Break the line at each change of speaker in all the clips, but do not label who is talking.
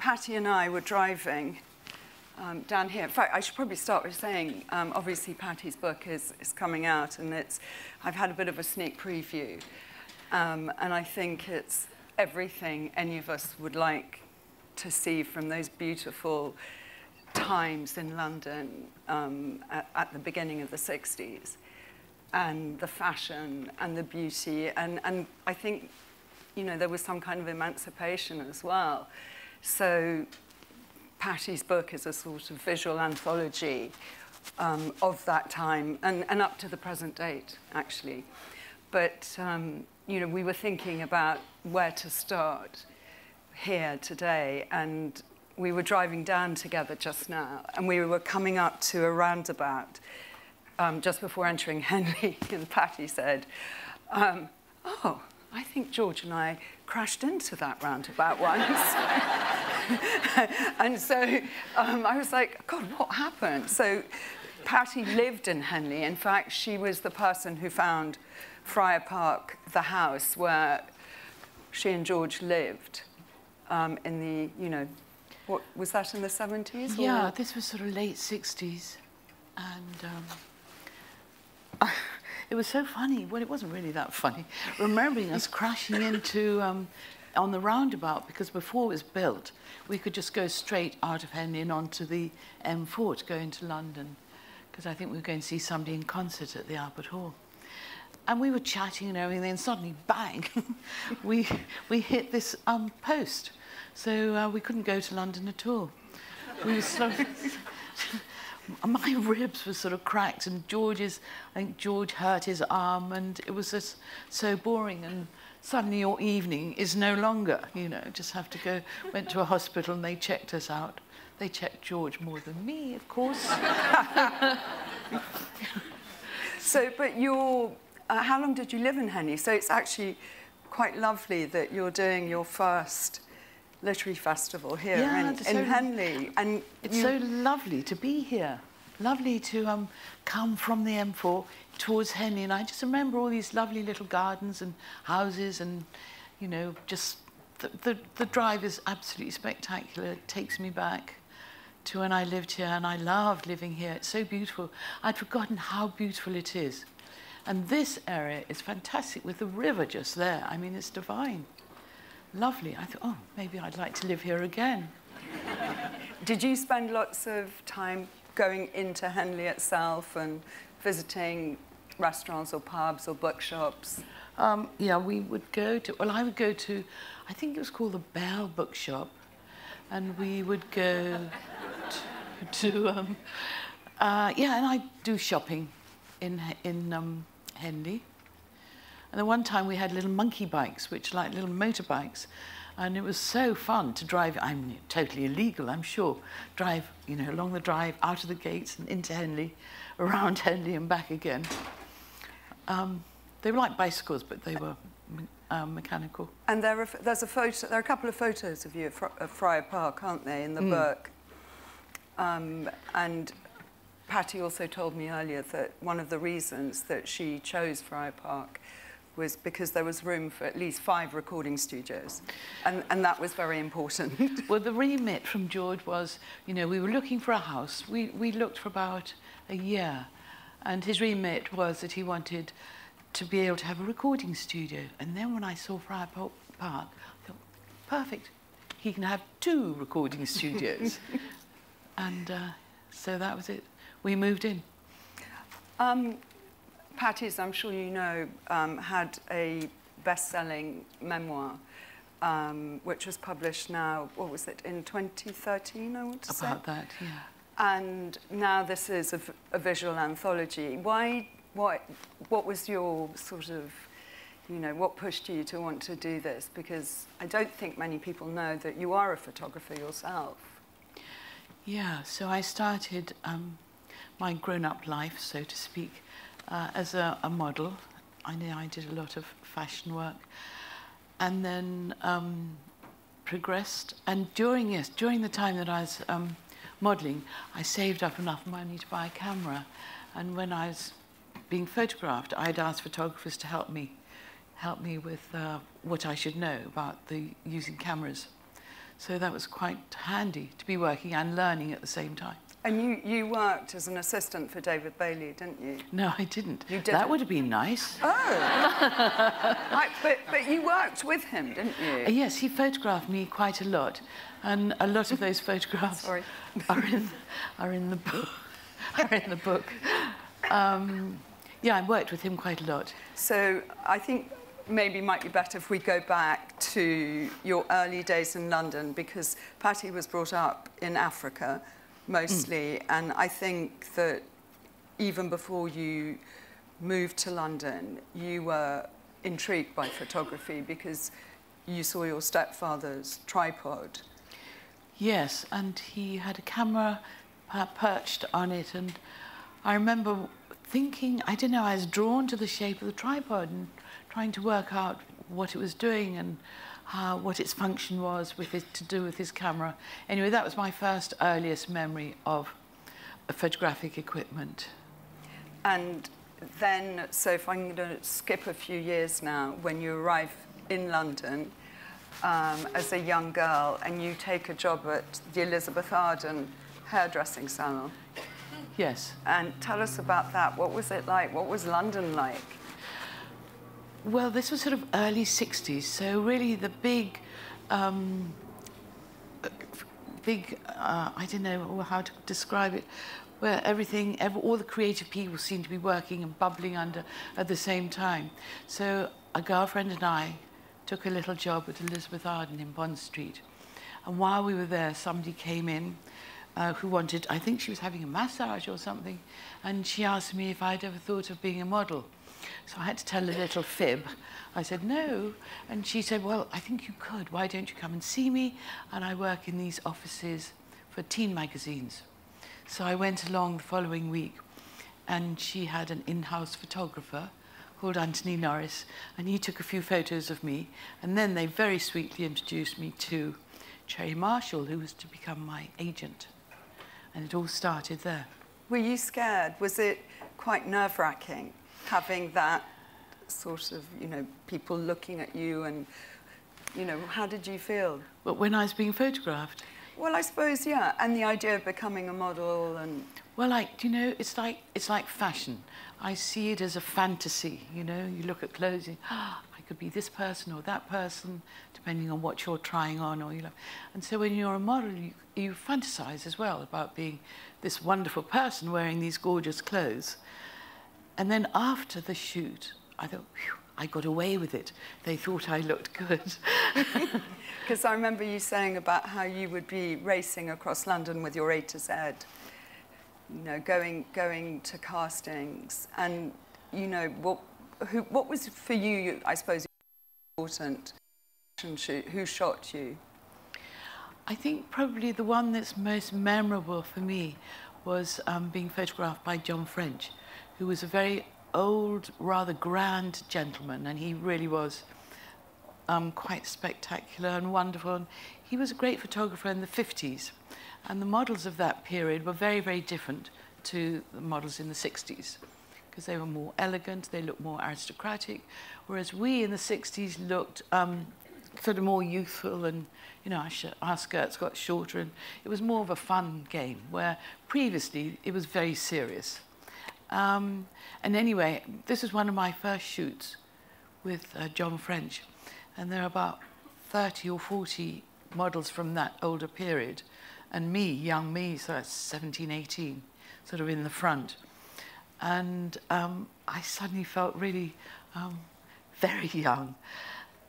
Pattie and I were driving down here. In fact, I should probably start with saying, obviously Pattie's book is coming out, and I've had a bit of a sneak preview, and I think it's everything any of us would like to see from those beautiful times in London at the beginning of the 60s, and the fashion and the beauty, and I think, you know, there was some kind of emancipation as well. So Pattie's book is a sort of visual anthology of that time and up to the present date, actually. But, you know, we were thinking about where to start here today, and we were driving down together just now, and we were coming up to a roundabout just before entering Henley, and Pattie said, oh, I think George and I crashed into that roundabout once. And so I was like, God, what happened? So Pattie lived in Henley. In fact, she was the person who found Friar Park, the house where she and George lived in the, you know, what was that, in the 70s?
Yeah, this was sort of late 60s. And it was so funny. Well, it wasn't really that funny, remembering us crashing into on the roundabout, because before it was built, we could just go straight out of Henley and onto the M4 to go into London, because I think we were going to see somebody in concert at the Albert Hall. And we were chatting and everything, and suddenly, bang, we hit this post. So we couldn't go to London at all. We were sort of, my ribs were sort of cracked, and I think George hurt his arm, and it was just so boring. And suddenly your evening is no longer, you know, just have to go, went to a hospital and they checked us out. They checked George more than me, of course.
So, but how long did you live in Henley? So it's actually quite lovely that you're doing your first literary festival here in Henley. And
it's so lovely to be here. Lovely to come from the M4 towards Henley. And I just remember all these lovely little gardens and houses, and, you know, just the drive is absolutely spectacular. It takes me back to when I lived here, and I loved living here. It's so beautiful. I'd forgotten how beautiful it is. And this area is fantastic with the river just there. I mean, it's divine. Lovely. I thought, oh, maybe I'd like to live here again.
Did you spend lots of time going into Henley itself and visiting restaurants or pubs or bookshops?
Yeah, we would go to, well, I would go to, I think it was called the Bell Bookshop, and we would go yeah, and I do shopping in Henley. And then one time we had little monkey bikes, which are like little motorbikes, and it was so fun to drive. I'm totally illegal, I'm sure. Drive, you know, along the drive, out of the gates and into Henley, around Henley and back again. They were like bicycles, but they were mechanical. And
there are a couple of photos of you at Friar Park, aren't they, in the book? And Pattie also told me earlier that one of the reasons that she chose Friar Park was because there was room for at least 5 recording studios, and that was very important.
Well, the remit from George was, you know, we were looking for a house. We looked for about a year, and his remit was that he wanted to be able to have a recording studio. And then when I saw Friar Park, I thought, perfect, he can have 2 recording studios. And so that was it. We moved in.
Pattie's, I'm sure you know, had a best-selling memoir, which was published now, what was it, in 2013, I want to say?
About that, yeah.
And now this is a visual anthology. What was your sort of, you know, what pushed you to want to do this? Because I don't think many people know that you are a photographer yourself.
Yeah, so I started my grown-up life, so to speak, as a model. I did a lot of fashion work, and then progressed. And during the time that I was modelling, I saved up enough money to buy a camera. And when I was being photographed, I'd ask photographers to help me with what I should know about using cameras. So that was quite handy to be working and learning at the same time.
And you worked as an assistant for David Bailey, didn't you?
No, I didn't.
You didn't?
That would have been nice.
Oh! But you worked with him, didn't you?
Yes, he photographed me quite a lot. And a lot of those photographs are in the book. Yeah, I worked with him quite a lot.
So I think maybe it might be better if we go back to your early days in London, because Pattie was brought up in Africa mostly, and I think that even before you moved to London, you were intrigued by photography because you saw your stepfather's tripod.
Yes, and he had a camera perched on it, and I remember thinking, I don't know, I was drawn to the shape of the tripod and trying to work out what it was doing and what its function was with it to do with his camera. Anyway, that was my first earliest memory of photographic equipment.
And then, so if I'm going to skip a few years now, when you arrive in London as a young girl and you take a job at the Elizabeth Arden hairdressing salon.
Yes.
And tell us about that. What was it like? What was London like?
Well, this was sort of early 60s, so really the big, I don't know how to describe it, where all the creative people seemed to be working and bubbling under at the same time. So a girlfriend and I took a little job at Elizabeth Arden in Bond Street. And while we were there, somebody came in who wanted, I think she was having a massage or something, and she asked me if I'd ever thought of being a model. So I had to tell a little fib. I said, no. And she said, well, I think you could. Why don't you come and see me? And I work in these offices for teen magazines. So I went along the following week, and she had an in-house photographer called Anthony Norris, and he took a few photos of me. And then they very sweetly introduced me to Cherry Marshall, who was to become my agent. And it all started there.
Were you scared? Was it quite nerve-wracking, having that sort of, people looking at you and, how did you feel?
But when I was being photographed?
Well, I suppose, yeah, and the idea of becoming a model and...
Well, it's like fashion. I see it as a fantasy, you look at clothes and, I could be this person or that person, depending on what you're trying on, and so when you're a model, you fantasize as well about being this wonderful person wearing these gorgeous clothes. And then after the shoot, I thought, phew, I got away with it. They thought I looked good.
Because I remember you saying about how you would be racing across London with your A to Z, going to castings, and what was for you, I suppose, important shoot? Who shot you?
I think probably the one that's most memorable for me was being photographed by John French, who was a very old, rather grand gentleman, and he really was quite spectacular and wonderful. And he was a great photographer in the 50s, and the models of that period were very, very different to the models in the 60s, because they were more elegant, they looked more aristocratic, whereas we in the 60s looked sort of more youthful, and our skirts got shorter, and it was more of a fun game, where previously it was very serious. And anyway, this was one of my first shoots with John French, and there are about 30 or 40 models from that older period, and me, young me, so that's 17, 18, sort of in the front. And I suddenly felt really very young.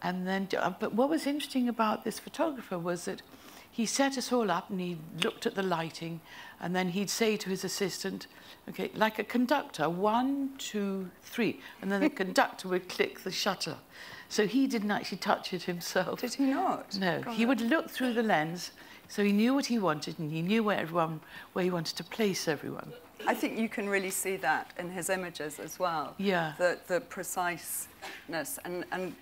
And then, but what was interesting about this photographer was that he set us all up and he looked at the lighting, and then he'd say to his assistant, okay, like a conductor, 1, 2, 3, and then the conductor would click the shutter. So he didn't actually touch it himself.
Did he not?
No,
God.
He would look through the lens, so he knew what he wanted, and he knew where he wanted to place everyone.
I think you can really see that in his images as well.
Yeah.
The preciseness, and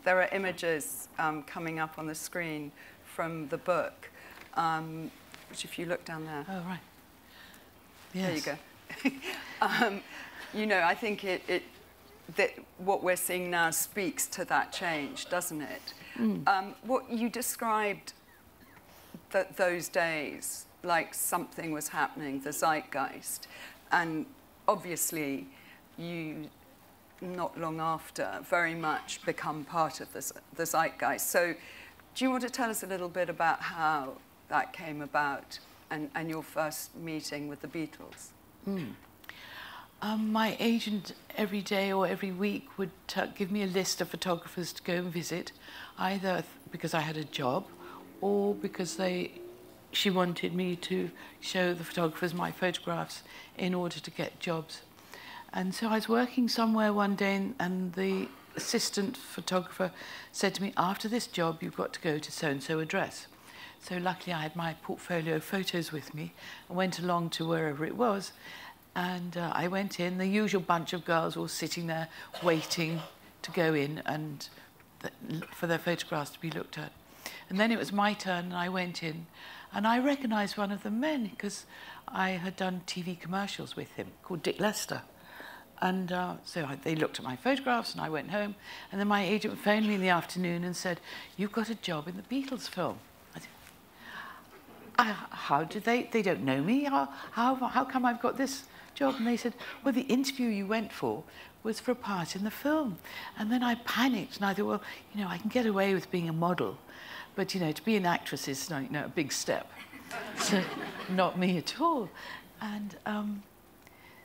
there are images coming up on the screen from the book, which if you look down there.
Oh, right. Yes.
There you go. I think that what we're seeing now speaks to that change, doesn't it? What you described those days, like something was happening, the zeitgeist. And obviously, you, not long after, very much become part of the zeitgeist. So do you want to tell us a little bit about how that came about and your first meeting with the Beatles?
My agent every day or every week would give me a list of photographers to go and visit, either because I had a job or because she wanted me to show the photographers my photographs in order to get jobs. And so I was working somewhere one day, and the assistant photographer said to me, after this job, you've got to go to so-and-so address. So luckily I had my portfolio of photos with me and went along to wherever it was. And I went in, the usual bunch of girls all sitting there waiting to go in and for their photographs to be looked at. And then it was my turn, and I went in, and I recognised one of the men because I had done TV commercials with him called Dick Lester. And so they looked at my photographs, and I went home. And then my agent phoned me in the afternoon and said, "You've got a job in the Beatles film." I said, "How did they don't know me? How come I've got this job?" And they said, "Well, the interview you went for was for a part in the film." And then I panicked, and I thought, well, you know, I can get away with being a model, but, you know, to be an actress is, you know, a big step. So not me at all. And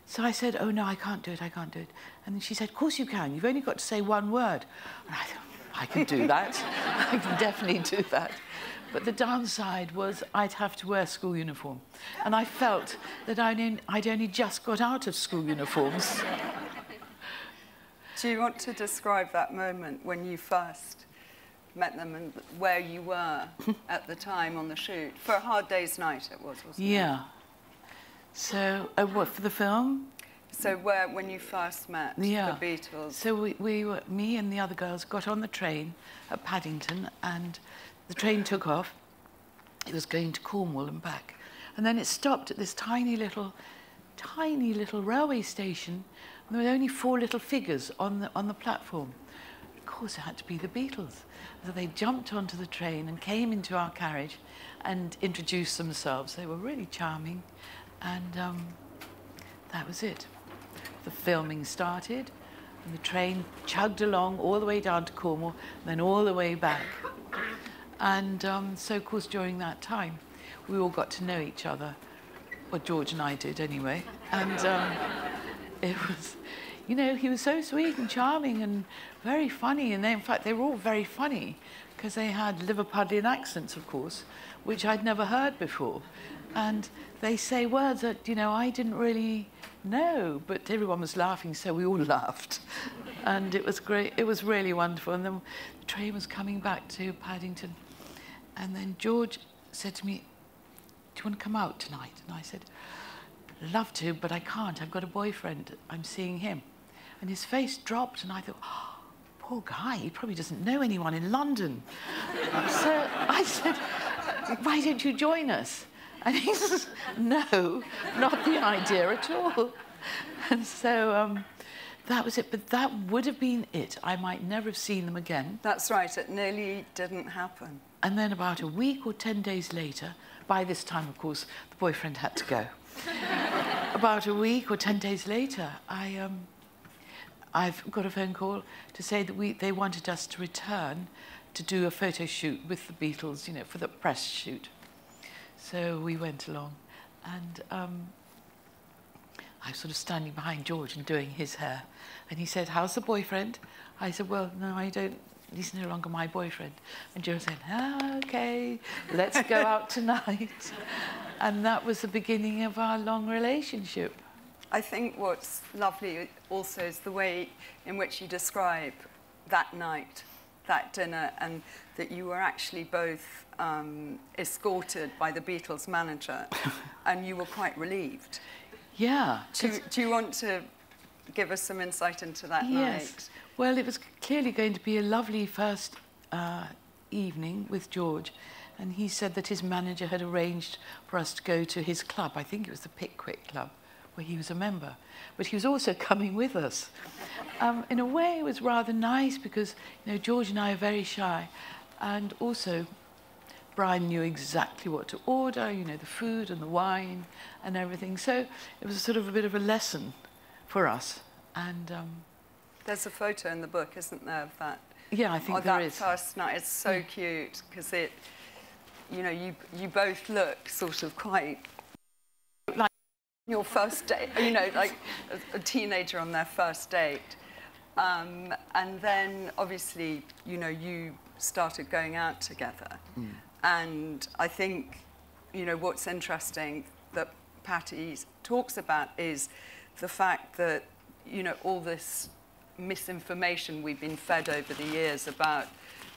so I said, "Oh, no, I can't do it, I can't do it." And then she said, "Of course you can. You've only got to say one word." And I thought, I can do that. I can definitely do that. But the downside was I'd have to wear school uniform. And I felt that I'd only just got out of school uniforms.
Do you want to describe that moment when you first met them and where you were at the time on the shoot? For a Hard Day's Night it was, wasn't it?
Yeah. So, what, for the film?
So when you first met the Beatles?
So me and the other girls got on the train at Paddington, and the train took off. It was going to Cornwall and back. And then it stopped at this tiny little railway station, and there were only 4 little figures on the platform. Of course, it had to be the Beatles. So they jumped onto the train and came into our carriage and introduced themselves. They were really charming, and that was it. The filming started, and the train chugged along all the way down to Cornwall, and then all the way back. And so, of course, during that time, we all got to know each other. Well, George and I did, anyway. And it was, you know, he was so sweet and charming and very funny. And in fact, they were all very funny because they had Liverpudlian accents, of course, which I'd never heard before. And they say words that, you know, I didn't really know, but everyone was laughing, so we all laughed. And it was great. It was really wonderful. And then the train was coming back to Paddington. And then George said to me, "Do you want to come out tonight?" And I said, "Love to, but I can't. I've got a boyfriend. I'm seeing him." And his face dropped, and I thought, oh, poor guy, he probably doesn't know anyone in London. So I said, "Why don't you join us?" And he says, "No, not the idea at all." And so that was it. But that would have been it. I might never have seen them again.
That's right. It nearly didn't happen.
And then about a week or 10 days later, by this time, of course, the boyfriend had to go. About a week or 10 days later, I've got a phone call to say that they wanted us to return to do a photo shoot with the Beatles, you know, for the press shoot. So we went along, and I was sort of standing behind George and doing his hair. And he said, "How's the boyfriend?" I said, "Well, no, I don't. He's no longer my boyfriend." And George said, "Okay, let's go out tonight." And that was the beginning of our long relationship.
I think what's lovely also is the way in which you describe that night, that dinner, and that you were actually both escorted by the Beatles manager, and you were quite relieved.
Yeah.
Do you want to give us some insight into that night?
Well, it was clearly going to be a lovely first evening with George, and he said that his manager had arranged for us to go to his club. I think it was the Pickwick Club, where he was a member. But he was also coming with us. In a way, it was rather nice because, you know, George and I are very shy, and also Bryan knew exactly what to order, you know, the food and the wine and everything. So it was sort of a bit of a lesson for us. And
there's a photo in the book, isn't there, of that?
Yeah, I think there is.
That first night. It's so cute because it, you know, you both look sort of quite like your first date, you know, like a teenager on their first date. And then obviously, you know, you started going out together. And I think, you know, what's interesting that Pattie talks about is the fact that, you know, all this misinformation we've been fed over the years about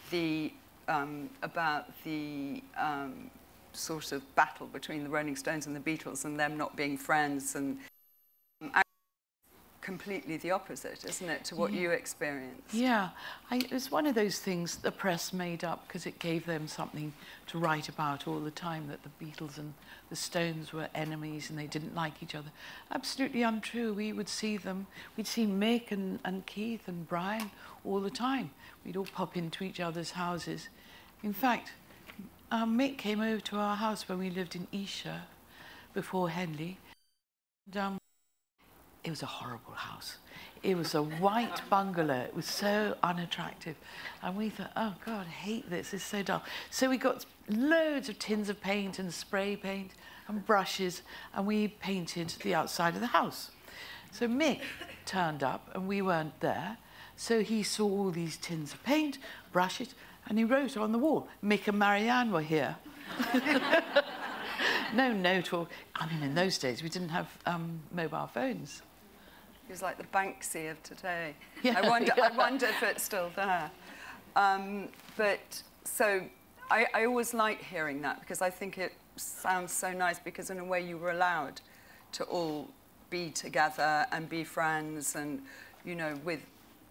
the sort of battle between the Rolling Stones and the Beatles and them not being friends, and completely the opposite, isn't it, to what you experienced?
Yeah, it was one of those things the press made up because it gave them something to write about all the time, that the Beatles and the Stones were enemies and they didn't like each other. Absolutely untrue. We would see them, we'd see Mick and Keith and Bryan all the time. We'd all pop into each other's houses. In fact, Mick came over to our house when we lived in Esher before Henley. And, it was a horrible house. It was a white bungalow. It was so unattractive. And we thought, oh God, I hate this. It's so dull. So we got loads of tins of paint and spray paint and brushes, and we painted the outside of the house. So Mick turned up and we weren't there. So he saw all these tins of paint, brushes, and he wrote on the wall, Mick and Marianne were here. No note or, I mean, in those days we didn't have mobile phones.
It was like the Banksy of today.
Yeah,
I wonder if it's still there. But so I always like hearing that because I think it sounds so nice, because in a way you were allowed to all be together and be friends and, you know, with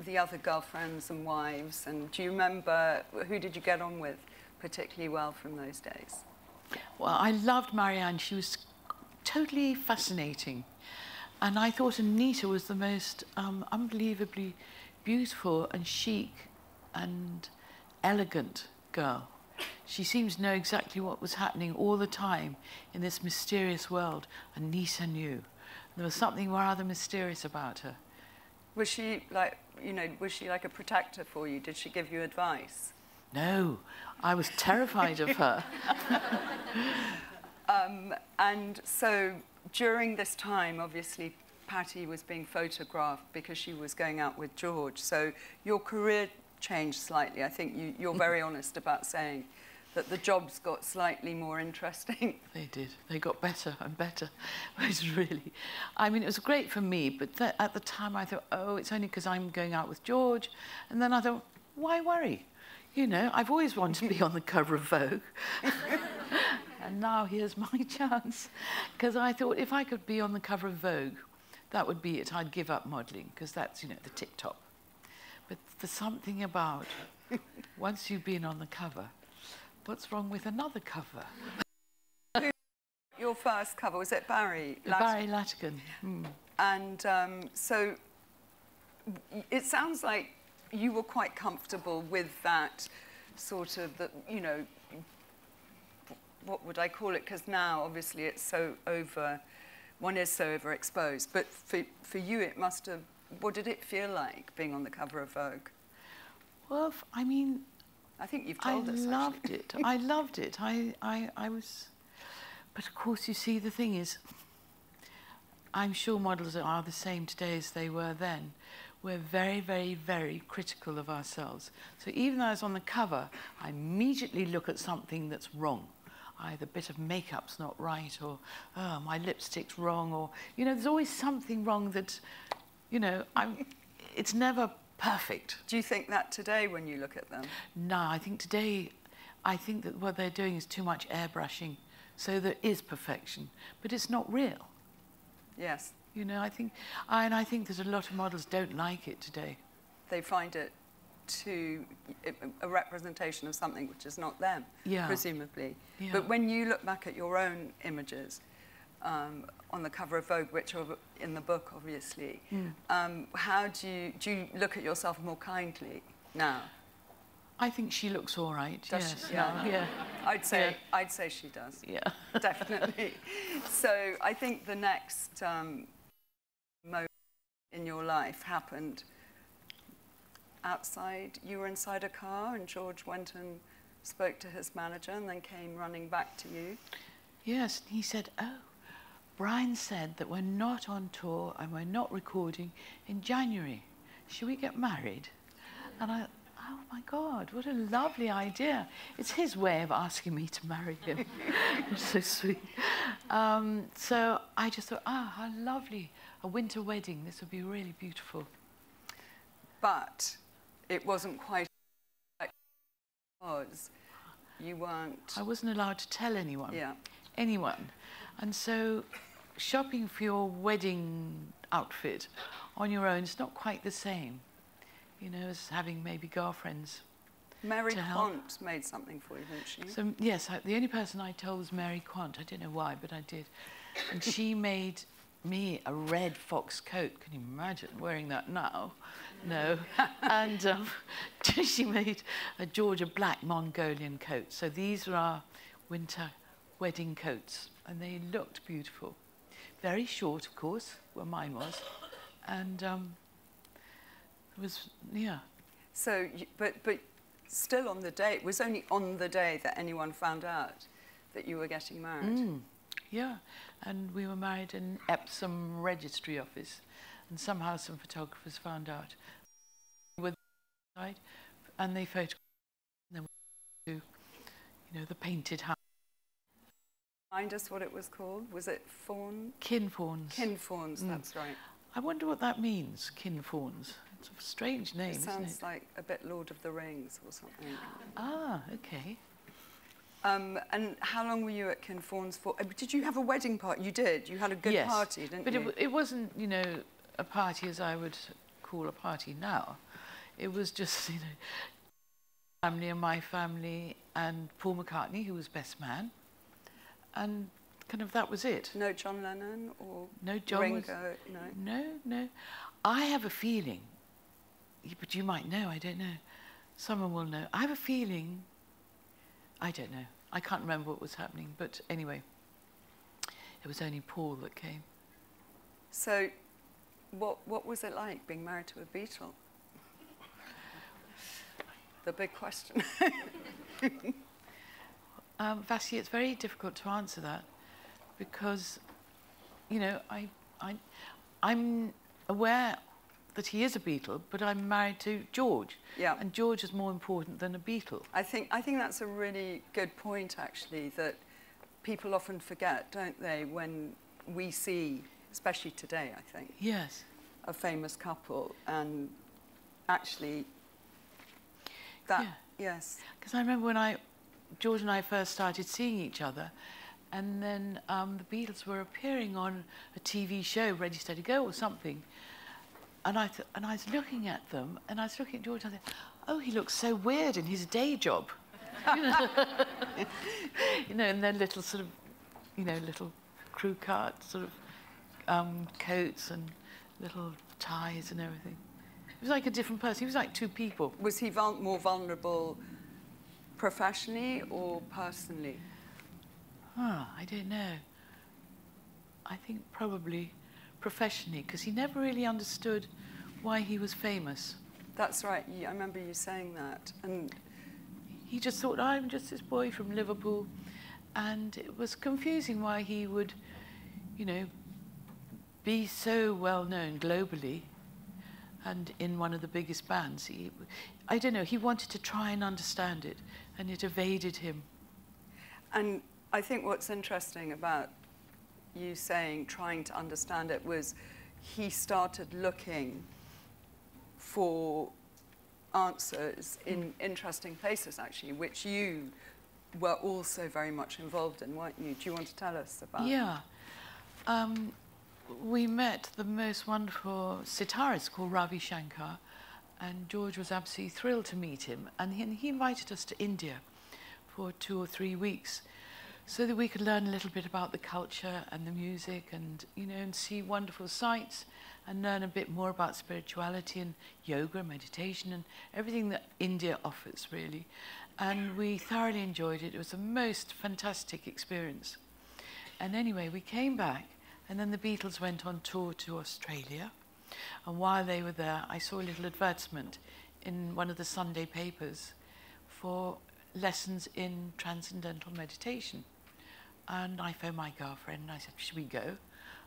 the other girlfriends and wives. And do you remember, who did you get on with particularly well from those days?
Well, I loved Marianne. She was totally fascinating. And I thought Anita was the most unbelievably beautiful and chic and elegant girl. She seems to know exactly what was happening all the time in this mysterious world. Anita knew. There was something rather mysterious about her.
Was she like, you know, was she like a protector for you? Did she give you advice?
No, I was terrified of her.
And so during this time, obviously, Pattie was being photographed because she was going out with George. So your career changed slightly. I think you're very honest about saying that the jobs got slightly more interesting.
They did. They got better and better. It was really, I mean, it was great for me, but at the time I thought, oh, it's only because I'm going out with George. And then I thought, why worry? You know, I've always wanted to be on the cover of Vogue. And now here's my chance. Because I thought if I could be on the cover of Vogue, that would be it. I'd give up modelling, because that's, you know, the tip-top. But there's something about, once you've been on the cover, what's wrong with another cover?
Your first cover, was it Barry?
Barry Latigan.
And so it sounds like you were quite comfortable with that sort of, you know, what would I call it? Because now, obviously, it's so one is so overexposed. But for you, it must have, what did it feel like being on the cover of Vogue?
Well, I mean,
I think you've told us,
I loved it. I loved it. I was, but of course, you see, the thing is, I'm sure models are the same today as they were then. We're very, very, very critical of ourselves. So even though I was on the cover, I immediately look at something that's wrong. Either a bit of makeup's not right, or oh, my lipstick's wrong, or, you know, there's always something wrong that, you know, it's never perfect.
Do you think that today when you look at them?
No, I think today, I think that what they're doing is too much airbrushing. So there is perfection, but it's not real.
Yes.
You know, I think there's a lot of models don't like it today.
They find it a representation of something which is not them, presumably. Yeah. But when you look back at your own images on the cover of Vogue, which are in the book, obviously, how do you look at yourself more kindly now?
I think she looks all right.
Does
yes.
she? Yeah.
No, yeah.
I'd say she does.
Yeah.
Definitely. So I think the next moment in your life happened outside. You were inside a car and George went and spoke to his manager and then came running back to you.
Yes, he said, oh, Bryan said that we're not on tour and we're not recording in January. Should we get married? And I, oh my God, what a lovely idea. It's his way of asking me to marry him. It's so sweet. So I just thought, how lovely, a winter wedding. This would be really beautiful.
But it wasn't quite because you weren't...
I wasn't allowed to tell anyone.
Yeah.
Anyone. And so shopping for your wedding outfit on your own is not quite the same, you know, as having maybe girlfriends.
Mary Quant made something for you, didn't she?
So, yes, the only person I told was Mary Quant. I don't know why, but I did. And she made me a red fox coat. Can you imagine wearing that now? No. And she made a Georgia black Mongolian coat. So these were our winter wedding coats, and they looked beautiful. Very short, of course, well, mine was. And it was, yeah.
So, but still on the day, it was only on the day that anyone found out that you were getting married.
Yeah, and we were married in Epsom Registry Office, and somehow some photographers found out. With and they photographed, and then we went to, you know, the painted house.
Remind us what it was called. Was it fawn?
Kinfawns.
Kinfawns, that's right.
I wonder what that means, Kinfawns. It's a strange name, isn't it?
Sounds like a bit Lord of the Rings or something.
Ah, okay.
And how long were you at Kinfawns for? Did you have a wedding party? You did. You had a good party, didn't you?
But it wasn't, you know, a party as I would call a party now. It was just, you know, family and my family and Paul McCartney, who was best man, and kind of that was it.
No John Lennon or
no John
Ringo?
No. I have a feeling, but you might know, I don't know. Someone will know. I have a feeling, I don't know. I can't remember what was happening, but anyway, it was only Paul that came.
So what was it like being married to a Beatle? The big question.
Vassi, it's very difficult to answer that because, you know, I'm aware that he is a Beatle, but I'm married to George.
Yeah.
And George is more important than a Beatle.
I think that's a really good point, actually, that people often forget, don't they, when we see, especially today, I think,
yes,
a famous couple, and actually that, yes.
Because I remember when George and I first started seeing each other, and then the Beatles were appearing on a TV show, Ready, Steady, Go or something, and I was looking at them, and I was looking at George, and I thought, oh, he looks so weird in his day job. You know, you know, in their little sort of, you know, little crew cart sort of coats and little ties and everything. He was like a different person. He was like two people.
Was he more vulnerable professionally or personally?
I don't know. I think probably professionally, because he never really understood why he was famous.
That's right. I remember you saying that. And
he just thought, I'm just this boy from Liverpool. And it was confusing why he would, you know, be so well known globally and in one of the biggest bands. I don't know, he wanted to try and understand it, and it evaded him. And
I think what's interesting about you saying trying to understand it was he started looking for answers in interesting places, actually, which you were also very much involved in, weren't you? Do you want to tell us about?
Yeah. We met the most wonderful sitarist called Ravi Shankar, and George was absolutely thrilled to meet him. And he invited us to India for 2 or 3 weeks so that we could learn a little bit about the culture and the music and, you know, and see wonderful sights and learn a bit more about spirituality and yoga, meditation, and everything that India offers, really. And we thoroughly enjoyed it. It was the most fantastic experience. And anyway, we came back, and then the Beatles went on tour to Australia. And while they were there, I saw a little advertisement in one of the Sunday papers for lessons in transcendental meditation. And I phoned my girlfriend and I said, should we go?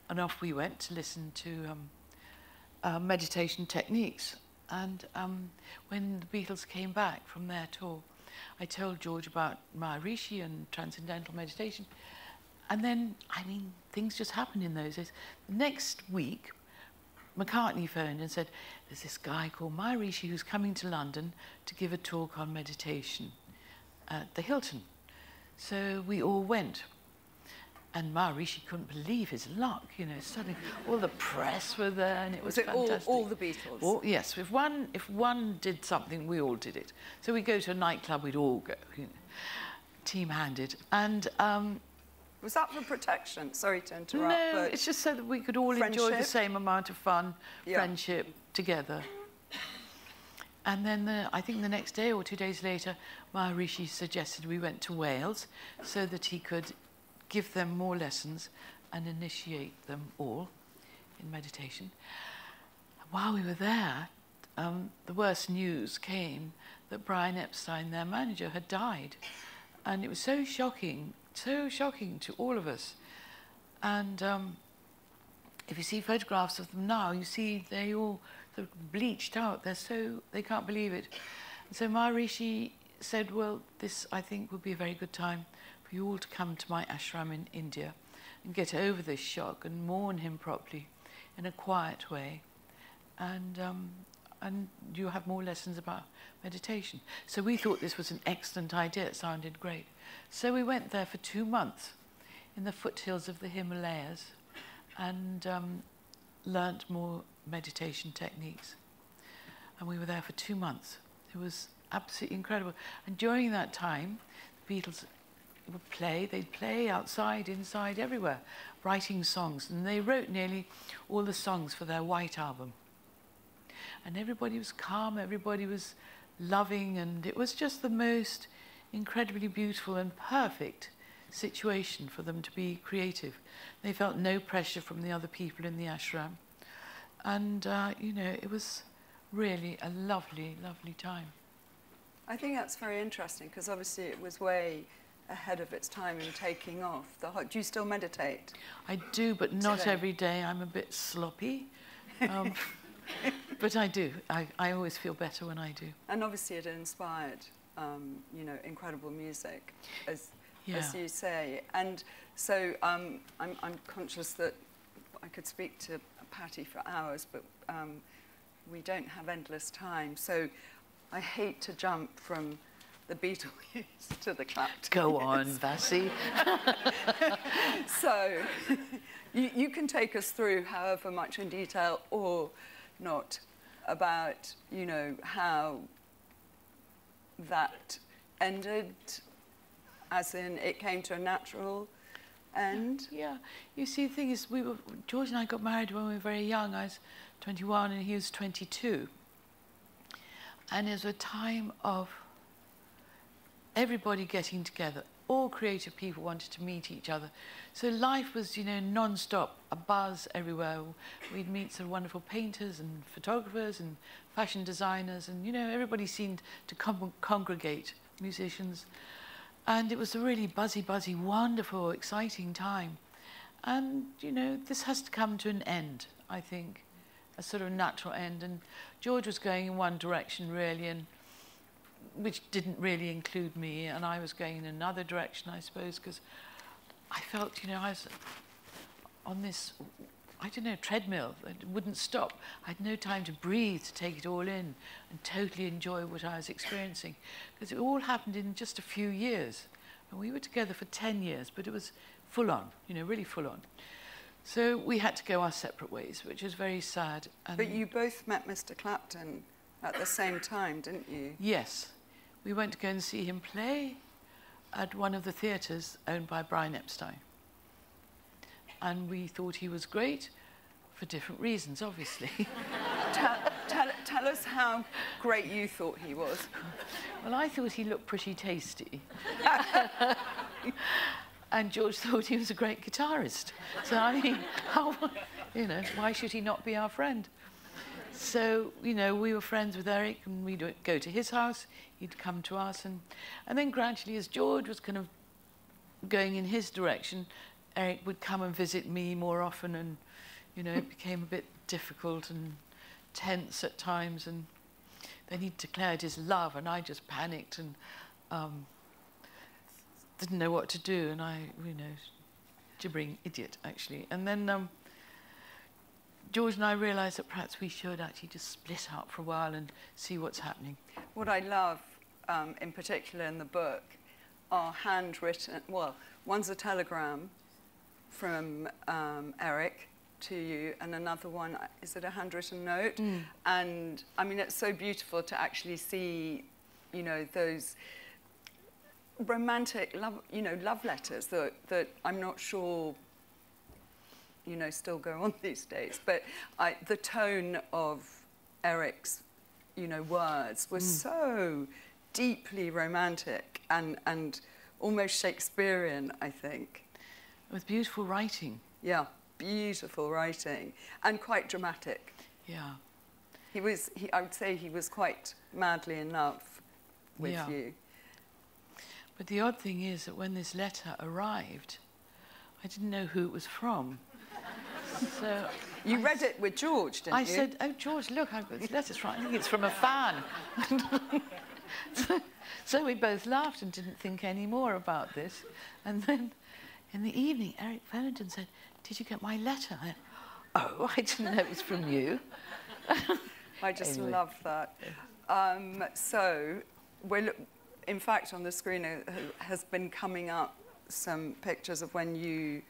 And off we went to listen to meditation techniques. And when the Beatles came back from their tour, I told George about Maharishi and transcendental meditation. And then, I mean, things just happened in those days. The next week, McCartney phoned and said, there's this guy called Maharishi who's coming to London to give a talk on meditation at the Hilton. So we all went. And Maharishi couldn't believe his luck, you know, suddenly all the press were there and it was fantastic.
All the Beatles?
Yes, if one did something, we all did it. So we go to a nightclub, we'd all go, you know, team-handed. And
was that for protection? Sorry to interrupt.
No,
but
it's just so that we could all enjoy the same amount of fun, friendship together. And then I think the next day or 2 days later, Maharishi suggested we went to Wales so that he could give them more lessons and initiate them all in meditation. While we were there, the worst news came that Brian Epstein, their manager, had died. And it was so shocking to all of us. And if you see photographs of them now, you see they all sort of bleached out. They can't believe it. And so Maharishi said, well, this, I think, would be a very good time for you all to come to my ashram in India and get over this shock and mourn him properly in a quiet way. And you have more lessons about meditation. So we thought this was an excellent idea. It sounded great. So we went there for 2 months in the foothills of the Himalayas and learnt more meditation techniques. And we were there for 2 months. It was absolutely incredible. And during that time, the Beatles would play. They'd play outside, inside, everywhere, writing songs. And they wrote nearly all the songs for their White Album. And everybody was calm, everybody was loving, and it was just the most incredibly beautiful and perfect situation for them to be creative. They felt no pressure from the other people in the ashram. And, you know, it was really a lovely, lovely time.
I think that's very interesting, because obviously it was way ahead of its time in taking off. Do you still meditate?
I do, but not every day. I'm a bit sloppy. But I do. I always feel better when I do.
And obviously it inspired, you know, incredible music, as you say. And so I'm conscious that I could speak to Pattie for hours, but we don't have endless time. So I hate to jump from the Beatles to the Clapton.
Go on, Vassi.
So you can take us through however much in detail or not about, you know, how that ended, as in it came to a natural end.
Yeah, you see, the thing is, George and I got married when we were very young. I was 21 and he was 22. And it was a time of everybody getting together. All creative people wanted to meet each other. So life was, you know, non-stop, a buzz everywhere. We'd meet some wonderful painters and photographers and fashion designers, and, you know, everybody seemed to congregate, musicians. And it was a really buzzy, wonderful, exciting time. And, you know, this has to come to an end, I think, a sort of natural end. And George was going in one direction, really, and which didn't really include me, and I was going in another direction, I suppose, because I felt, you know, I was on this, I don't know, treadmill that wouldn't stop. I had no time to breathe, to take it all in and totally enjoy what I was experiencing, because it all happened in just a few years. And we were together for 10 years, but it was full on, you know, really full on. So we had to go our separate ways, which was very sad. And
but you both met Mr. Clapton at the same time, didn't you?
Yes. We went to go and see him play at one of the theatres owned by Brian Epstein. And we thought he was great. for different reasons, obviously.
Tell us how great you thought he was.
Well, I thought he looked pretty tasty. And George thought he was a great guitarist. So, I mean, you know, why should he not be our friend? So, you know, we were friends with Eric, and we'd go to his house, he'd come to us, and then gradually, as George was kind of going in his direction, Eric would come and visit me more often, and, you know, it became a bit difficult and tense at times, and then he declared his love, and I just panicked and didn't know what to do, and I, you know, gibbering idiot, actually. And then George and I realised that perhaps we should actually just split up for a while and see what's happening.
What I love, in particular in the book, are handwritten, well, one's a telegram from Eric to you, and another one, is it a handwritten note? And I mean, it's so beautiful to actually see, you know, those romantic love, you know, love letters that I'm not sure, you know, still go on these days. But the tone of Eric's, you know, words was so deeply romantic and almost Shakespearean, I think.
With beautiful writing.
Yeah, beautiful writing and quite dramatic.
Yeah.
I would say he was quite madly in love with you.
But the odd thing is that when this letter arrived, I didn't know who it was from. So
you read it with George, didn't you?
I said, "Oh, George, look, I've got this letter from. I think it's from a fan." So we both laughed and didn't think any more about this. And then in the evening, Eric phoned and said, "Did you get my letter?" I went, "Oh, I didn't know it was from you."
I just
anyway.
love that. So in fact, on the screen has been coming up some pictures of when you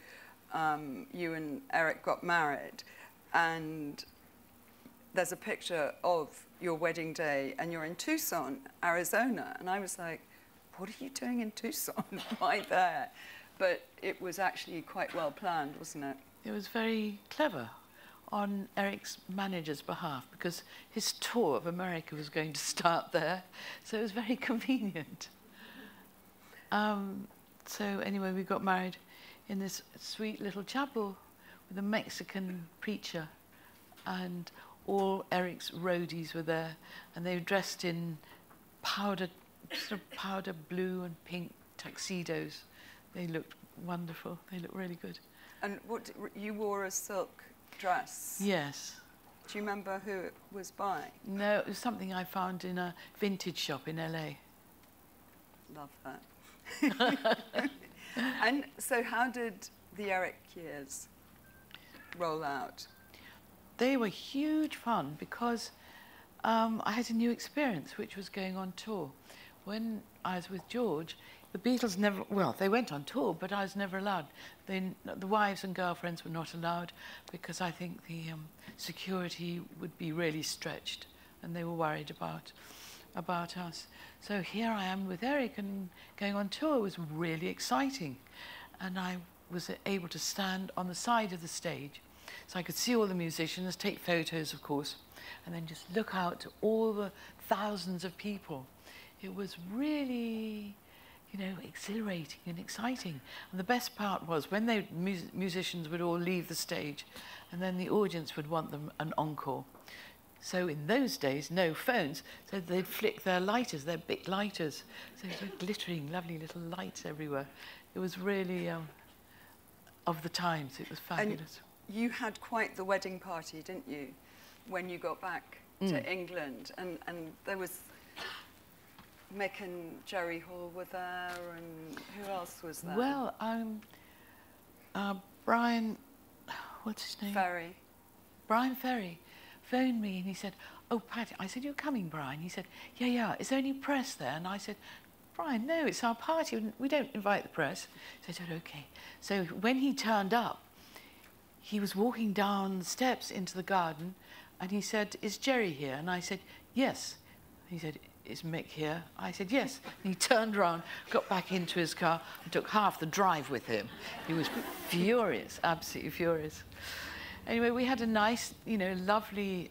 and Eric got married, and there's a picture of your wedding day, and you're in Tucson, Arizona, and I was like, what are you doing in Tucson? Why there? But it was actually quite well planned, wasn't it?
It was very clever on Eric's manager's behalf, because his tour of America was going to start there, so it was very convenient. So anyway, we got married in this sweet little chapel with a Mexican preacher, and all Eric's roadies were there, and they were dressed in powder blue and pink tuxedos. They looked wonderful. They looked really good.
And what you wore a silk dress?
Yes.
Do you remember who it was by?
No, it was something I found in a vintage shop in LA.
Love that. And so how did the Eric years roll out?
They were huge fun because I had a new experience, which was going on tour. When I was with George, the Beatles never, well, they went on tour, but I was never allowed. The wives and girlfriends were not allowed because I think the security would be really stretched, and they were worried about us. So here I am with Eric, and going on tour was really exciting. And I was able to stand on the side of the stage, so I could see all the musicians, take photos, of course, and then just look out to all the thousands of people. It was really, you know, exhilarating and exciting. And the best part was when the musicians would all leave the stage, and then the audience would want them an encore. So in those days, no phones, so they'd flick their lighters, their big lighters. So it was glittering, lovely little lights everywhere. It was really of the times. It was fabulous.
And you had quite the wedding party, didn't you, when you got back to England? And there was Mick and Jerry Hall were there, and who else was there?
Well, Bryan, what's his name?
Ferry.
Bryan Ferry phoned me and he said, "Oh, Pattie," I said, "You're coming, Bryan?" He said, yeah, is there any press there?" And I said, "Bryan, no, it's our party, we don't invite the press." So I said, "Okay." So when he turned up, he was walking down the steps into the garden, and he said, "Is Jerry here?" And I said, "Yes." He said, "Is Mick here?" I said, "Yes." And he turned around, got back into his car, and took half the drive with him. He was furious, absolutely furious. Anyway, we had a nice, you know, lovely,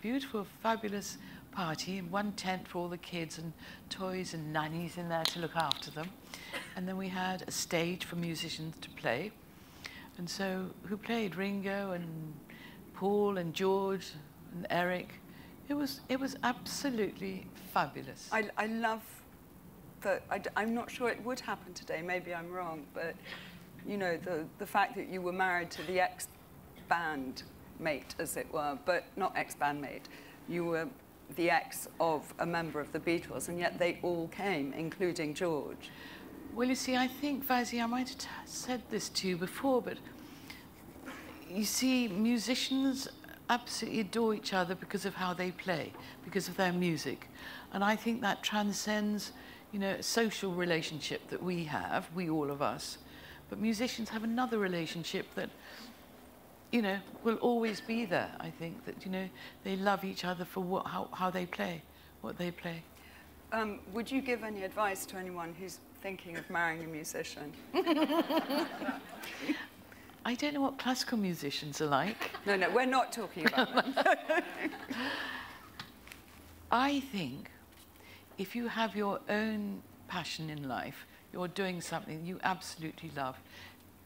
beautiful, fabulous party, and one tent for all the kids and toys and nannies in there to look after them. And then we had a stage for musicians to play. And so, who played? Ringo and Paul and George and Eric. It was absolutely fabulous.
I love that. I'm not sure it would happen today. Maybe I'm wrong, but you know, the fact that you were married to the ex-band mate, as it were, but not ex-band mate. You were the ex of a member of the Beatles, and yet they all came, including George.
Well, you see, I think, Vassi, I might have said this to you before, but you see, musicians absolutely adore each other because of how they play, because of their music. And I think that transcends, you know, a social relationship that we have, all of us. But musicians have another relationship that, you know, will always be there, I think, that, you know, they love each other for how they play, what they play.
Would you give any advice to anyone who's thinking of marrying a musician?
I don't know what classical musicians are like.
No, we're not talking about them.
I think if you have your own passion in life, you're doing something you absolutely love,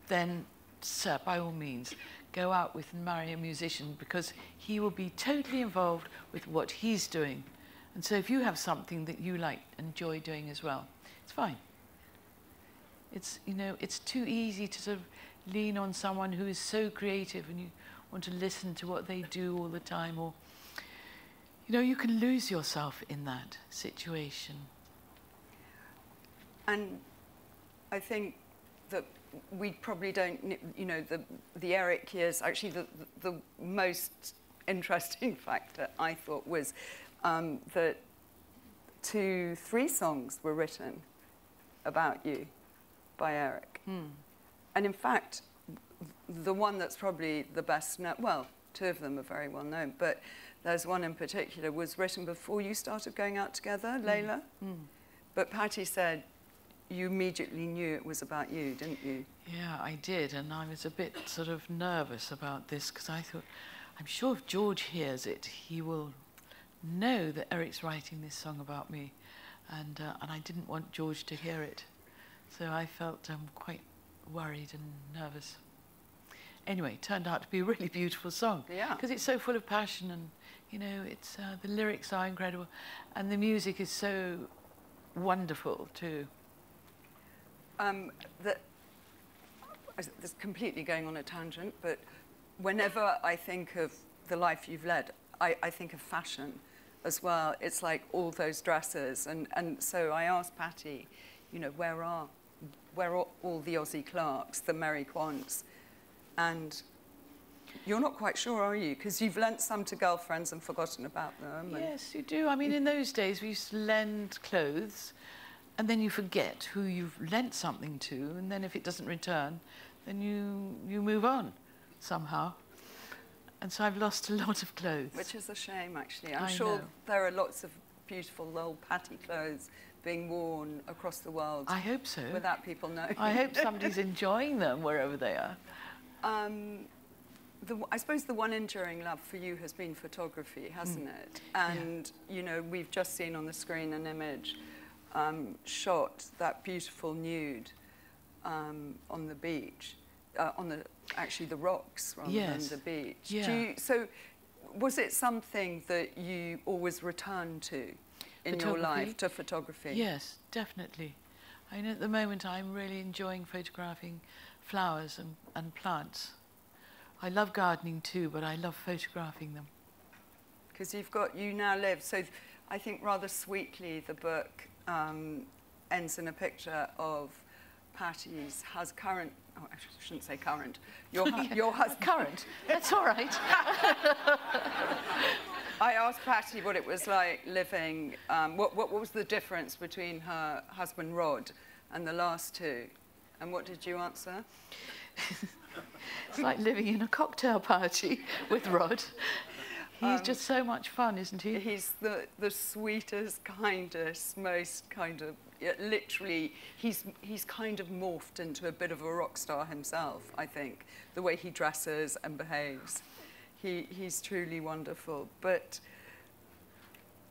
then, sir, by all means, go out with and marry a musician, because he will be totally involved with what he's doing. And so if you have something that you like, enjoy doing as well, it's fine. It's, you know, it's too easy to sort of lean on someone who is so creative and you want to listen to what they do all the time, or, you know, you can lose yourself in that situation. And
I think that we probably don't, you know, the Eric years, actually the most interesting factor I thought was that 2-3 songs were written about you by Eric. And in fact, the one that's probably the best known, well, 2 of them are very well known, but there's one in particular was written before you started going out together, Layla. But Pattie said you immediately knew it was about you, didn't you?
Yeah, I did, and I was a bit sort of nervous about this, because I thought, I'm sure if George hears it, he will know that Eric's writing this song about me, and I didn't want George to hear it. So I felt quite worried and nervous. Anyway, it turned out to be a really beautiful song.
Yeah.
Because it's so full of passion, and, you know, it's the lyrics are incredible, and the music is so wonderful too.
This completely going on a tangent, but whenever I think of the life you've led, I think of fashion as well. It's like all those dresses, and so I asked Pattie, you know, where are all the Aussie Clarks, the Mary Quants? And you're not quite sure, are you? Because you've lent some to girlfriends and forgotten about them.
Yes, you do. I mean, in those days, we used to lend clothes, and then you forget who you've lent something to, and then if it doesn't return, then you move on somehow. And so I've lost a lot of clothes.
Which is a shame, actually. I'm sure there are lots of beautiful old Pattie clothes being worn across the world.
I hope so.
Without people knowing.
I hope somebody's enjoying them wherever they are.
I suppose the one enduring love for you has been photography, hasn't it? And, you know, we've just seen on the screen an image shot, that beautiful nude on the beach, actually the rocks rather than the beach.
Yeah.
So was it something that you always returned to in your life, to photography?
Yes, definitely. I know at the moment I'm really enjoying photographing flowers and plants. I love gardening too, but I love photographing them.
Because you now live, so I think rather sweetly the book ends in a picture of Pattie's current, oh, I shouldn't say current, your husband.
Current, that's all right.
I asked Pattie what it was like living, what was the difference between her husband Rod and the last 2, and what did you answer?
It's like living in a cocktail party with Rod. He's just so much fun, isn't he?
He's the sweetest, kindest, most kind of literally, he's kind of morphed into a bit of a rock star himself, I think, the way he dresses and behaves. He's truly wonderful. But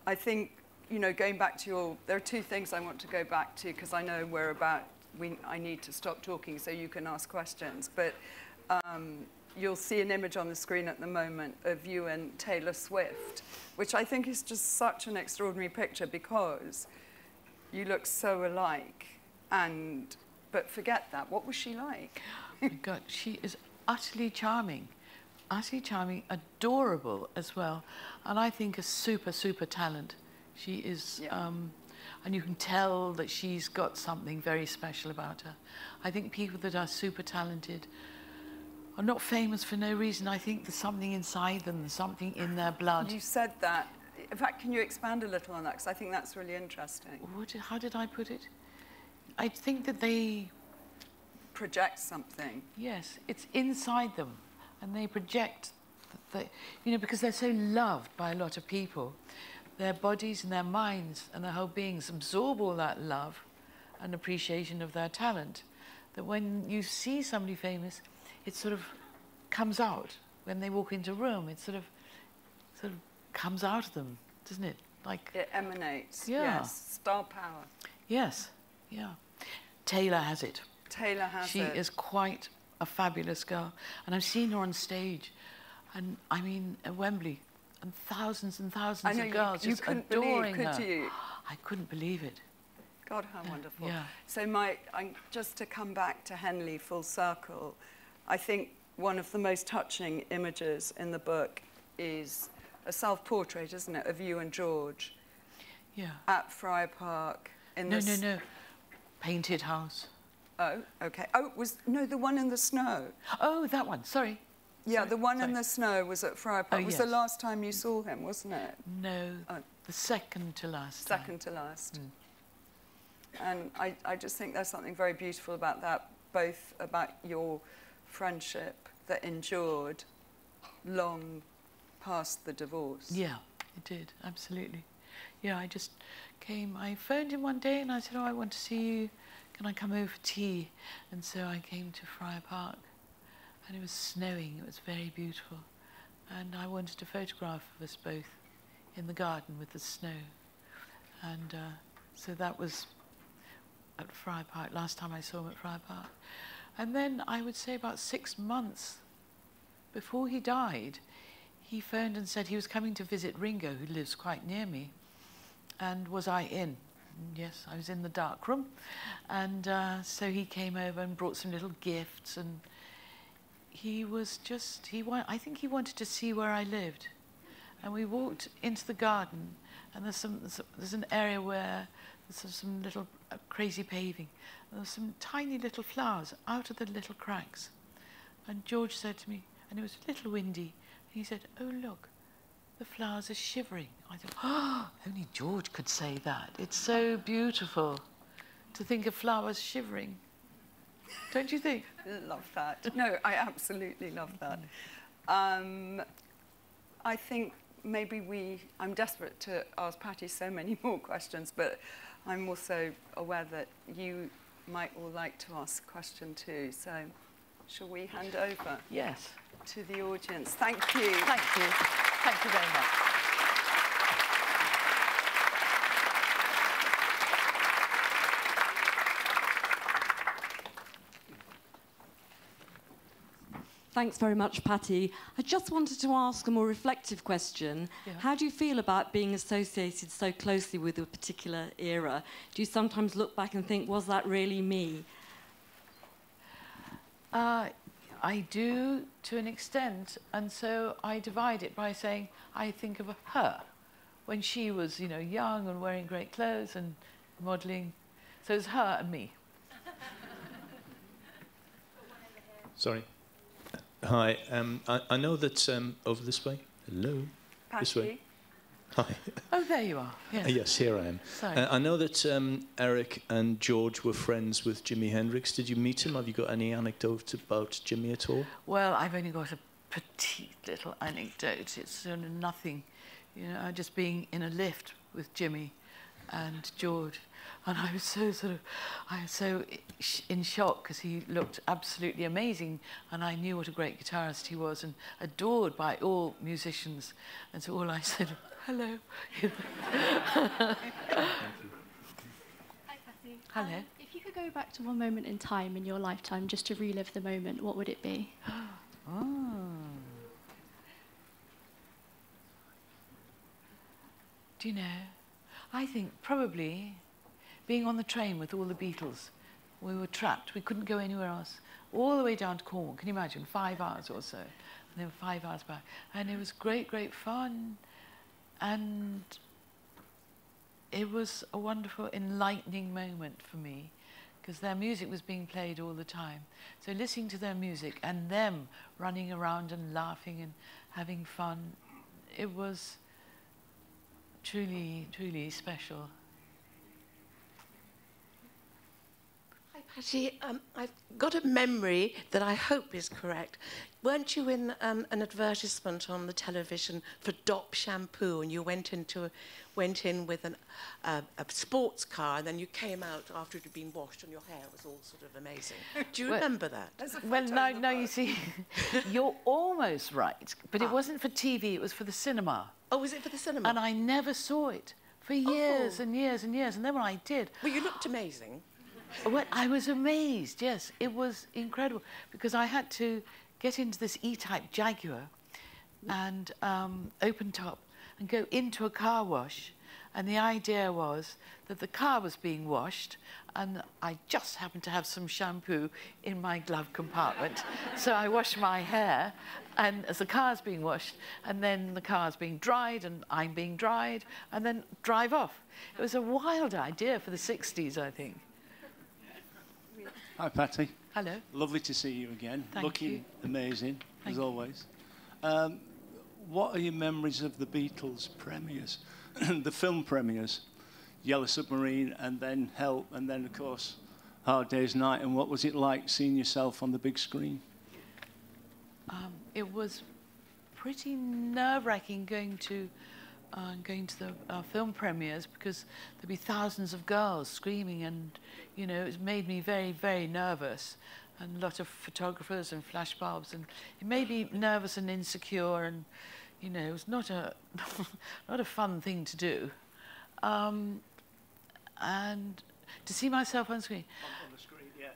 I think, you know, going back to there are two things I want to go back to, because I know I need to stop talking so you can ask questions. But you'll see an image on the screen at the moment of you and Taylor Swift, which I think is just such an extraordinary picture because you look so alike. But forget that. What was she like?
Oh my God, she is utterly charming, adorable as well, and I think a super, super talent. She is, and you can tell that she's got something very special about her. I think people that are super talented are not famous for no reason. I think there's something inside them, there's something in their blood.
You said that. In fact, can you expand a little on that? Because I think that's really interesting.
How did I put it? I think that they
project something.
Yes, it's inside them, and they project, you know, because they're so loved by a lot of people. Their bodies and their minds and their whole beings absorb all that love and appreciation of their talent, that when you see somebody famous, it sort of comes out. When they walk into a room, it sort of comes out of them, doesn't it? Like
it emanates.
Yeah.
Yes, star power.
Yes, yeah. Taylor has it.
Taylor has it.
She is quite a fabulous girl, and I've seen her on stage, and I mean at Wembley, and thousands of girls
you
just
couldn't
adoring
believe,
her.
could you?
I couldn't believe it.
God, how wonderful.
Yeah.
So just to come back to Henley full circle, I think one of the most touching images in the book is a self-portrait, isn't it, of you and George?
Yeah.
At Friar Park.
No. Painted house.
Oh, okay. Oh, the one in the snow.
Oh, that one, sorry.
Yeah, the one in the snow was at Friar Park.
Oh,
it was
yes.
the last time you saw him, wasn't it?
No, the second to last time.
Second to last. And I just think there's something very beautiful about that, both about your friendship that endured long past the divorce.
Yeah, it did, absolutely. Yeah, I phoned him one day and I said, I want to see you. Can I come over for tea? And so I came to Friar Park, and it was snowing. It was very beautiful. And I wanted to photograph of us both in the garden with the snow. And so that was at Friar Park, last time I saw him at Friar Park. And then I would say about 6 months before he died, he phoned and said he was coming to visit Ringo, who lives quite near me. And was I in? Yes, I was in the dark room. And so he came over and brought some little gifts, and he was just, I think he wanted to see where I lived. And we walked into the garden, and there's an area where there's some little crazy paving. And there's some tiny little flowers out of the little cracks. And George said to me, and it was a little windy, and he said, oh, look, the flowers are shivering. I thought, oh, only George could say that. It's so beautiful to think of flowers shivering. Don't you think?
Love that. No, I absolutely love that. I think maybe I'm desperate to ask Pattie so many more questions, but I'm also aware that you might all like to ask a question too. So shall we hand over?
Yes.
To the audience. Thank you.
Thank you. Thank you very much.
Thanks very much, Pattie. I just wanted to ask a more reflective question. Yeah. How do you feel about being associated so closely with a particular era? Do you sometimes look back and think, was that really me?
I do, to an extent, and so I divide it by saying I think of her when she was, young and wearing great clothes and modelling. So it's her and me.
Sorry. Hi. I know that over this way. Hello.
Pattie.
This way. Hi.
Oh, there you are. Yes,
yes, here I am.
Sorry.
I know that Eric and George were friends with Jimi Hendrix. Did you meet him? Have you got any anecdotes about Jimi at all?
Well, I've only got a petite little anecdote. It's sort of nothing, just being in a lift with Jimmy and George. And I was so in shock because he looked absolutely amazing, and I knew what a great guitarist he was and adored by all musicians. And so all I said, hello.
Hi, Pattie.
Hello.
If you could go back to one moment in time in your lifetime just to relive the moment, what would it be?
Oh. Do you know, I think probably being on the train with all the Beatles. We were trapped. We couldn't go anywhere else. All the way down to Cornwall. Can you imagine? 5 hours or so. And then 5 hours back. And it was great, great fun. And it was a wonderful, enlightening moment for me, because their music was being played all the time. So listening to their music and them running around and laughing and having fun, it was truly, truly special.
Hi, Pattie. I've got a memory that I hope is correct. Weren't you in an advertisement on the television for Dop shampoo, and you went in with a sports car, and then you came out after it had been washed, and your hair was all sort of amazing? Do you remember that?
Well, no, you see, you're almost right, but it wasn't for TV, it was for the cinema.
Oh, was it for the cinema?
And I never saw it for years and years and years, and then when I did...
Well, you looked amazing.
Well, I was amazed, yes. It was incredible, because I had to get into this E-type Jaguar and open top and go into a car wash. And the idea was that the car was being washed and I just happened to have some shampoo in my glove compartment. So I washed my hair, and as the car's being washed, and then the car's being dried and I'm being dried, and then drive off. It was a wild idea for the 60s, I think.
Hi, Pattie.
Hello.
Lovely to see you again.
Thank
Looking
you.
amazing,
Thank
as
you.
always. What are your memories of the Beatles premieres? The film premieres? Yellow Submarine, and then Help, and then, of course, Hard Day's Night. And what was it like seeing yourself on the big screen?
It was pretty nerve-wracking going to the film premieres, because there'd be thousands of girls screaming, and you know, it made me very, very nervous, and a lot of photographers and flashbulbs, and it made me nervous and insecure, and you know, it was not a not a fun thing to do, and to see myself on screen.
On the screen, yeah.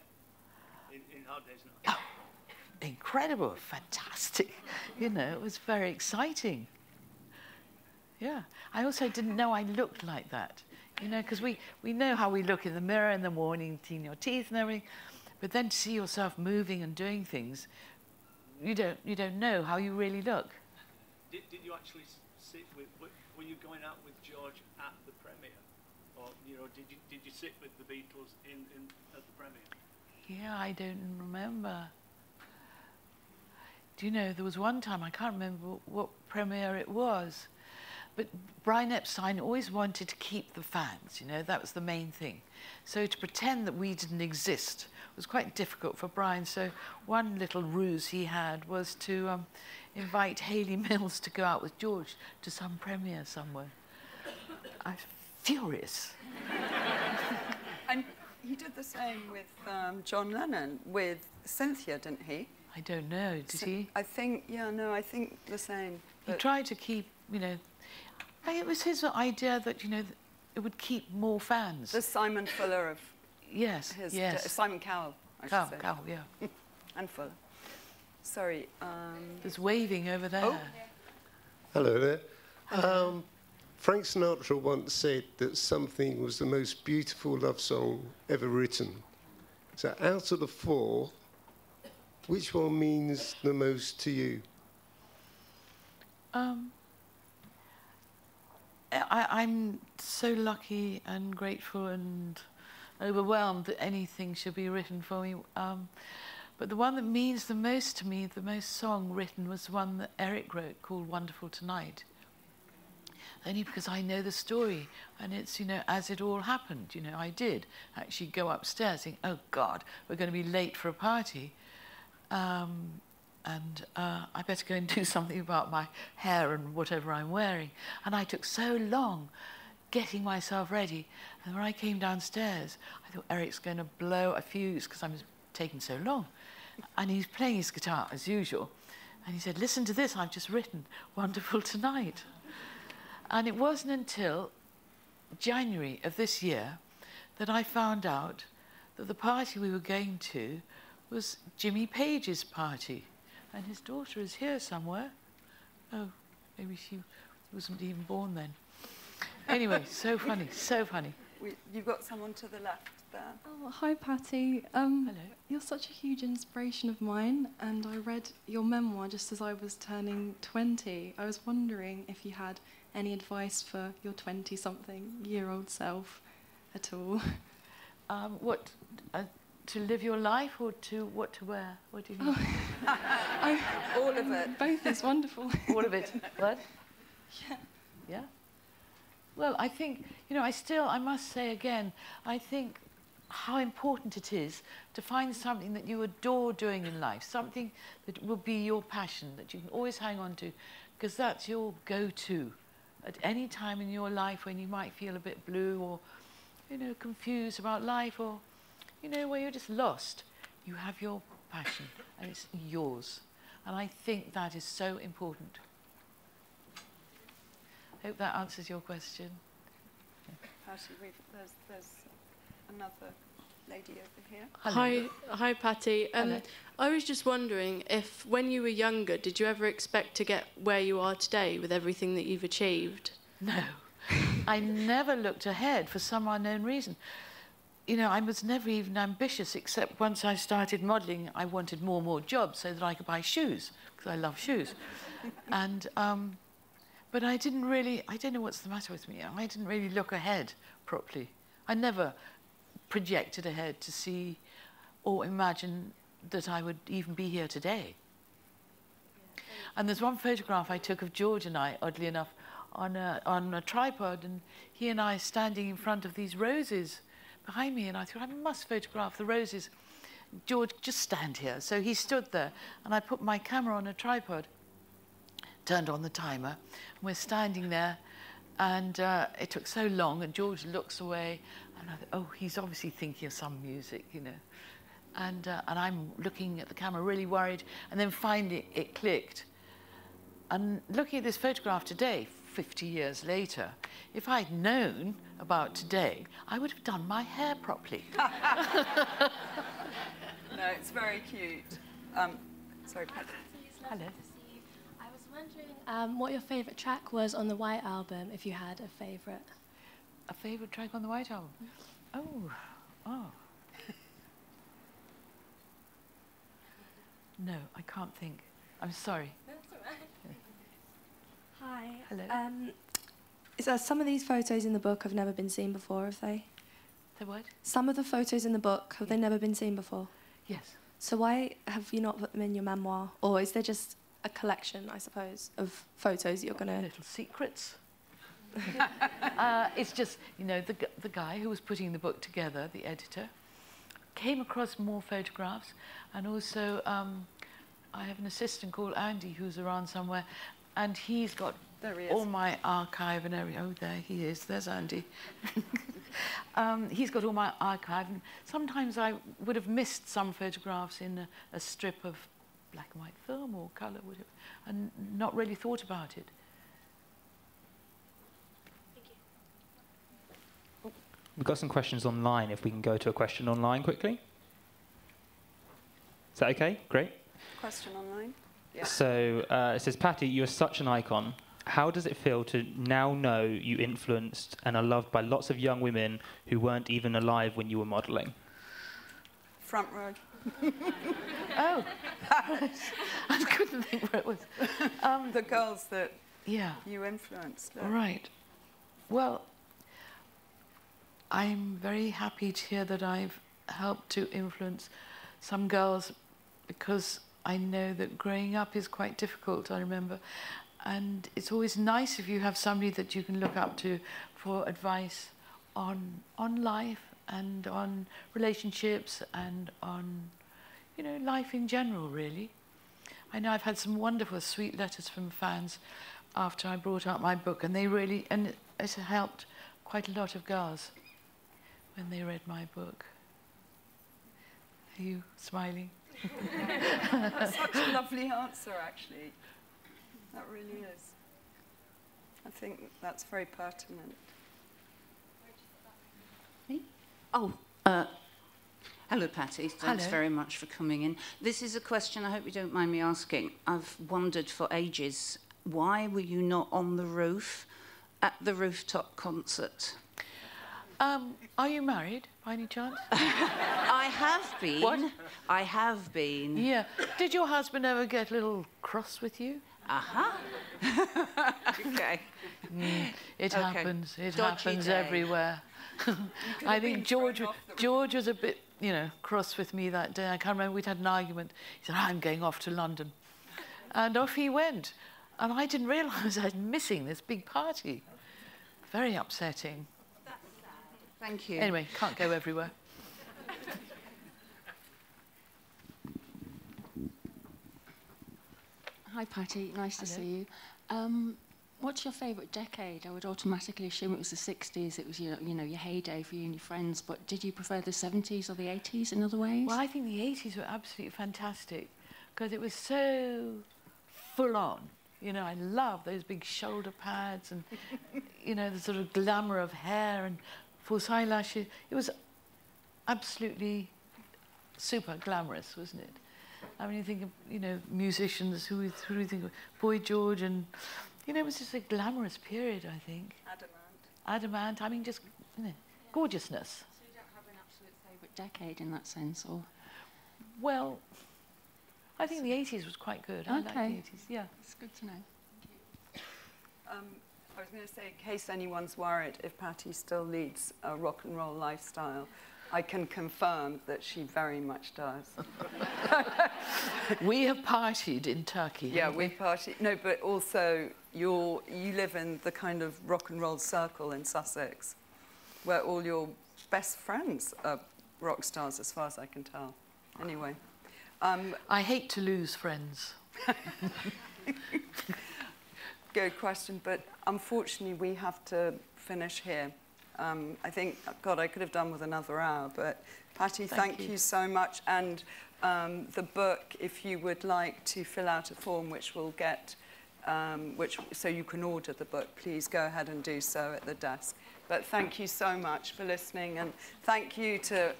In Hard Day's Night.
Oh, incredible, fantastic. You know, it was very exciting. Yeah. I also didn't know I looked like that, you know, because we know how we look in the mirror in the morning, clean your teeth and everything, but then to see yourself moving and doing things, you don't know how you really look.
Did you actually sit with... Were you going out with George at the premiere? Or, you know, did you sit with the Beatles at the premiere?
Yeah, I don't remember. Do you know, there was one time, I can't remember what premiere it was, but Brian Epstein always wanted to keep the fans, you know, that was the main thing. So to pretend that we didn't exist was quite difficult for Brian. So one little ruse he had was to invite Hayley Mills to go out with George to some premiere somewhere. I was furious.
And he did the same with John Lennon, with Cynthia, didn't he?
I don't know, did he?
I think, yeah, no, I think the same.
He tried to keep, you know, it was his idea that, you know, it would keep more fans.
The Simon Fuller of
Yes,
his...
yes.
Simon Cowell, I should say.
Cowell, yeah.
And Fuller. Sorry.
There's waving over there.
Oh.
Hello there.
Hello.
Frank Sinatra once said that something was the most beautiful love song ever written. So out of the four, which one means the most to you?
I'm so lucky and grateful and overwhelmed that anything should be written for me. But the one that means the most to me, the most song written, was the one that Eric wrote called Wonderful Tonight. Only because I know the story, and it's, you know, as it all happened. You know, I did actually go upstairs thinking, oh God, we're going to be late for a party. I better go and do something about my hair and whatever I'm wearing. And I took so long getting myself ready. And when I came downstairs, I thought Eric's going to blow a fuse because I'm taking so long. And he's playing his guitar as usual. And he said, listen to this, I've just written Wonderful Tonight. And it wasn't until January of this year that I found out that the party we were going to was Jimmy Page's party. And his daughter is here somewhere. Oh, maybe she wasn't even born then. Anyway, so funny, so funny.
You've got someone to the left there.
Oh, hi, Pattie.
Hello.
You're such a huge inspiration of mine, and I read your memoir just as I was turning 20. I was wondering if you had any advice for your 20-something-year-old self at all.
What, to live your life or to what to wear? What do you mean?
All of it.
Both is wonderful.
All of it. What?
Yeah.
Yeah? Well, I think, you know, I must say again, I think how important it is to find something that you adore doing in life, something that will be your passion, that you can always hang on to, because that's your go-to at any time in your life when you might feel a bit blue or, you know, confused about life or, you know, where you're just lost. You have your passion and it's yours. And I think that is so important. Hope that answers your question.
Actually, there's another lady over here.
Hi, Pattie. I was just wondering if, when you were younger, did you ever expect to get where you are today with everything that you've achieved?
No. I never looked ahead for some unknown reason. You know, I was never even ambitious, except once I started modelling, I wanted more and more jobs so that I could buy shoes, because I love shoes. And but I didn't really, I don't know what's the matter with me, I didn't really look ahead properly. I never projected ahead to see or imagine that I would even be here today. And there's one photograph I took of George and I, oddly enough, on a tripod, and he and I standing in front of these roses behind me, and I thought, I must photograph the roses. George, just stand here. So he stood there, and I put my camera on a tripod, turned on the timer, and we're standing there, and it took so long, and George looks away, and I thought, oh, he's obviously thinking of some music, you know. And I'm looking at the camera, really worried, and then finally it clicked. And looking at this photograph today, 50 years later, if I'd known about today, I would have done my hair properly.
No, it's very cute. Sorry, Pattie.
Hello.
I was wondering what your favourite track was on the White Album, if you had a favourite.
A favourite track on the White Album? Oh. No, I can't think. I'm sorry.
That's all right. Hi.
Hello.
Some of these photos in the book have never been seen before, have they?
The what?
Some of the photos in the book, have they never been seen before?
Yes.
So why have you not put them in your memoir? Or is there just a collection, I suppose, of photos you're going to...
Little secrets. It's just, you know, the guy who was putting the book together, the editor, came across more photographs, and also I have an assistant called Andy who's around somewhere, and he's got all my archive and everything. Oh, there he is. There's Andy. He's got all my archive, and sometimes I would have missed some photographs in a strip of black and white film or colour, whatever, and not really thought about it.
We've got some questions online, if we can go to a question online quickly. Is that okay? Great.
Question online? Yeah.
So it says, Pattie, you're such an icon. How does it feel to now know you influenced and are loved by lots of young women who weren't even alive when you were modelling?
Front row.
Oh. I couldn't think where it was.
The girls that you influenced.
Right. Well, I'm very happy to hear that I've helped to influence some girls, because I know that growing up is quite difficult, I remember. And it's always nice if you have somebody that you can look up to for advice on life and on relationships and on, you know, life in general, really. I know I've had some wonderful, sweet letters from fans after I brought out my book, and they really, and it helped quite a lot of girls when they read my book. Are you smiling?
That's such a lovely answer, actually. That really is. I think that's very pertinent.
Me? Oh, hello, Pattie. Thanks very much for coming in. This is a question I hope you don't mind me asking. I've wondered for ages, why were you not on the roof at the rooftop concert?
Are you married, by any chance?
I have been.
What?
I have been.
Yeah. Did your husband ever get a little cross with you?
Okay.
It
Okay.
happens. It
Dodgy
happens
day.
everywhere. I think George was a bit, cross with me that day. I can't remember. We'd had an argument. He said, "I'm going off to London," and off he went. And I didn't realise I was missing this big party. Very upsetting.
Thank you.
Anyway, can't go everywhere.
Hi, Pattie. Nice to see you. What's your favourite decade? I would automatically assume it was the 60s. It was your heyday for you and your friends. But did you prefer the 70s or the 80s in other ways?
Well, I think the 80s were absolutely fantastic because it was so full on. I love those big shoulder pads and, the sort of glamour of hair and false eyelashes. It was absolutely super glamorous, wasn't it? I mean, you think of, musicians who you think of, Boy George and, it was just a glamorous period, I think. Adamant, I mean, just, gorgeousness.
So you don't have an absolute favourite decade in that sense, or?
Well, I think the 80s was quite good. I like the 80s, yeah.
It's good to know.
I was going to say, in case anyone's worried if Pattie still leads a rock and roll lifestyle, I can confirm that she very much does.
We have partied in Turkey.
Yeah, we partied. No, but also you live in the kind of rock and roll circle in Sussex, where all your best friends are rock stars, as far as I can tell. Anyway.
I hate to lose friends.
Good question, but unfortunately we have to finish here. I think, God, I could have done with another hour, but Pattie, thank you so much. And the book, if you would like to fill out a form which we'll get, so you can order the book, please go ahead and do so at the desk. But thank you so much for listening, and thank you to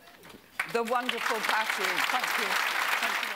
the wonderful Pattie. Thank you. Thank you.